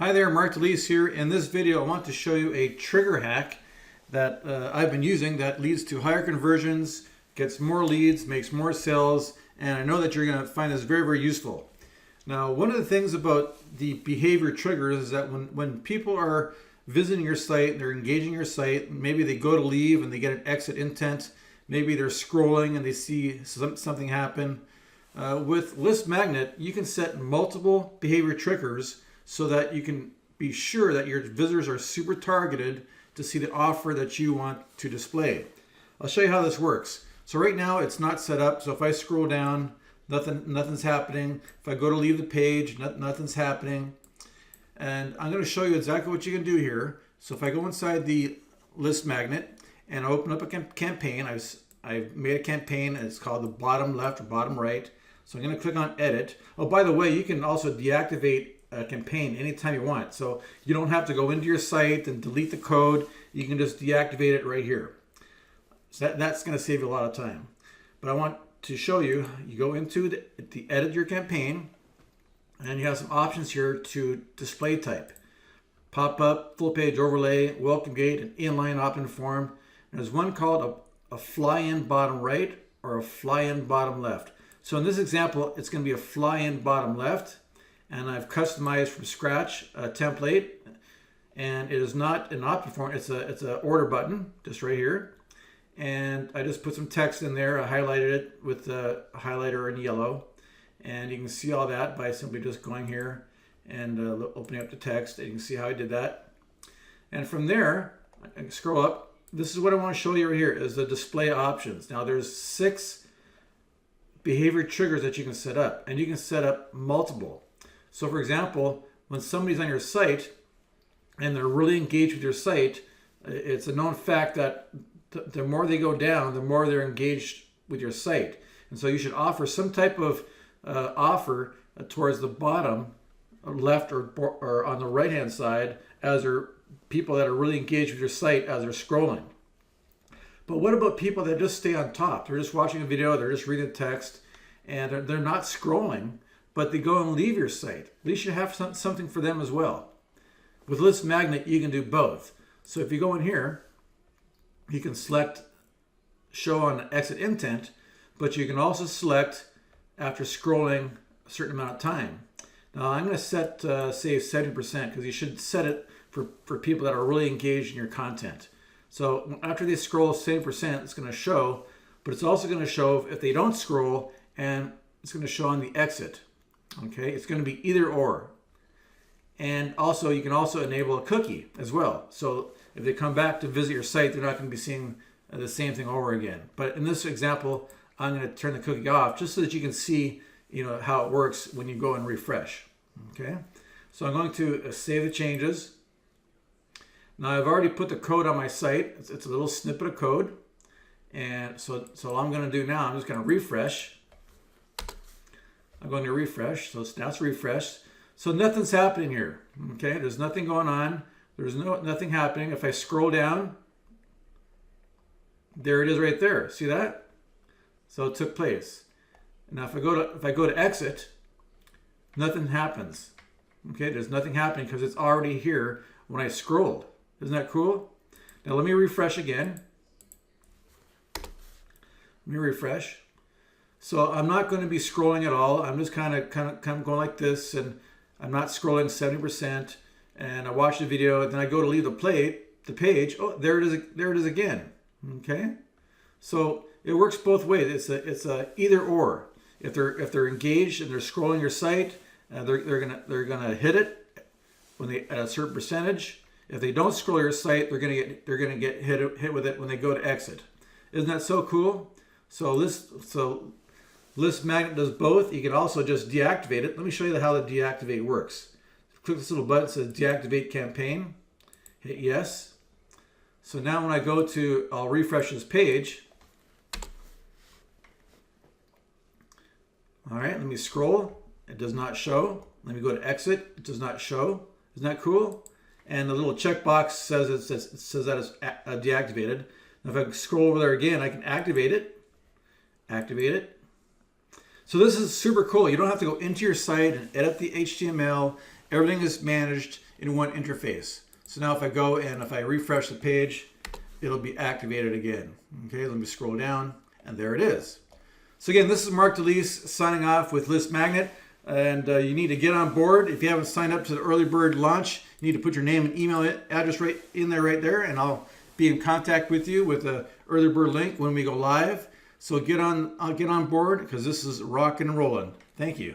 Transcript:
Hi there, Mark DeLeese here. In this video, I want to show you a trigger hack that I've been using that leads to higher conversions, gets more leads, makes more sales, and I know that you're going to find this very, very useful. Now, one of the things about the behavior triggers is that when people are visiting your site, they're engaging your site, maybe they go to leave and they get an exit intent, maybe they're scrolling and they see something happen. With List Magnet, you can set multiple behavior triggers so that you can be sure that your visitors are super targeted to see the offer that you want to display. I'll show you how this works. So right now it's not set up. So if I scroll down, nothing's happening. If I go to leave the page, nothing's happening. And I'm going to show you exactly what you can do here. So if I go inside the List Magnet and I open up a campaign, I've made a campaign and it's called the bottom left or bottom right. So I'm going to click on edit. Oh, by the way, you can also deactivate a campaign anytime you want. So you don't have to go into your site and delete the code. You can just deactivate it right here. So that's going to save you a lot of time. But I want to show you, you go into the edit your campaign and you have some options here to display type. Pop-up, full page overlay, welcome gate, an inline opt-in form. And there's one called a fly-in bottom right or a fly-in bottom left. So in this example, it's going to be a fly-in bottom left. And I've customized from scratch a template, and it is not an opt-in form. It's a order button just right here, and I just put some text in there. I highlighted it with the highlighter in yellow, and you can see all that by simply just going here and opening up the text. And you can see how I did that. And from there, I can scroll up. This is what I want to show you right here is the display options. Now there's 6 behavior triggers that you can set up, and you can set up multiple. So for example, when somebody's on your site and they're really engaged with your site, it's a known fact that the more they go down, the more they're engaged with your site. And so you should offer some type of offer towards the bottom, left or on the right-hand side as they're people that are really engaged with your site as they're scrolling. But what about people that just stay on top? They're just watching a video, they're just reading text, and they're not scrolling, but they go and leave your site. At least you have something for them as well. With List Magnet, you can do both. So if you go in here, you can select show on exit intent, but you can also select after scrolling a certain amount of time. Now I'm going to set say 70% because you should set it for people that are really engaged in your content. So after they scroll 70%, it's going to show, but it's also going to show if they don't scroll, and it's going to show on the exit. Okay, it's going to be either or. And also, you can also enable a cookie as well. So if they come back to visit your site, they're not going to be seeing the same thing over again. But in this example, I'm going to turn the cookie off just so that you can see, how it works when you go and refresh. Okay, so I'm going to save the changes. Now I've already put the code on my site. It's a little snippet of code. And so all I'm going to do now, I'm just going to refresh. I'm going to refresh, so that's refreshed. So nothing's happening here, okay? There's nothing going on. There's nothing happening. If I scroll down, there it is right there. See that? So it took place. Now if I go to exit, nothing happens. Okay, there's nothing happening because it's already here when I scrolled. Isn't that cool? Now let me refresh again. Let me refresh. So I'm not going to be scrolling at all. I'm just kind of going like this, and I'm not scrolling 70%. And I watch the video, and then I go to leave the page. Oh, there it is. There it is again. Okay. So it works both ways. It's a either or. If they're engaged and they're scrolling your site, they're gonna hit it when they at a certain percentage. If they don't scroll your site, they're gonna get hit with it when they go to exit. Isn't that so cool? So List Magnet does both. You can also just deactivate it. Let me show you how the deactivate works. Click this little button that says deactivate campaign. Hit yes. So now when I go to, I'll refresh this page. All right, let me scroll. It does not show. Let me go to exit. It does not show. Isn't that cool? And the little checkbox says that it's deactivated. Now if I scroll over there again, I can activate it. Activate it. So this is super cool. You don't have to go into your site and edit the HTML. Everything is managed. in one interface. So now if I go and if I refresh the page, it'll be activated again. Okay, let me scroll down, and there it is. So again, this is Mark DeLeese signing off with List Magnate, and you need to get on board. If you haven't signed up to the early bird launch, you need to put your name and email address right there, and I'll be in contact with you with the early bird link when we go live. So I'll get on board, because this is rocking and rolling. Thank you.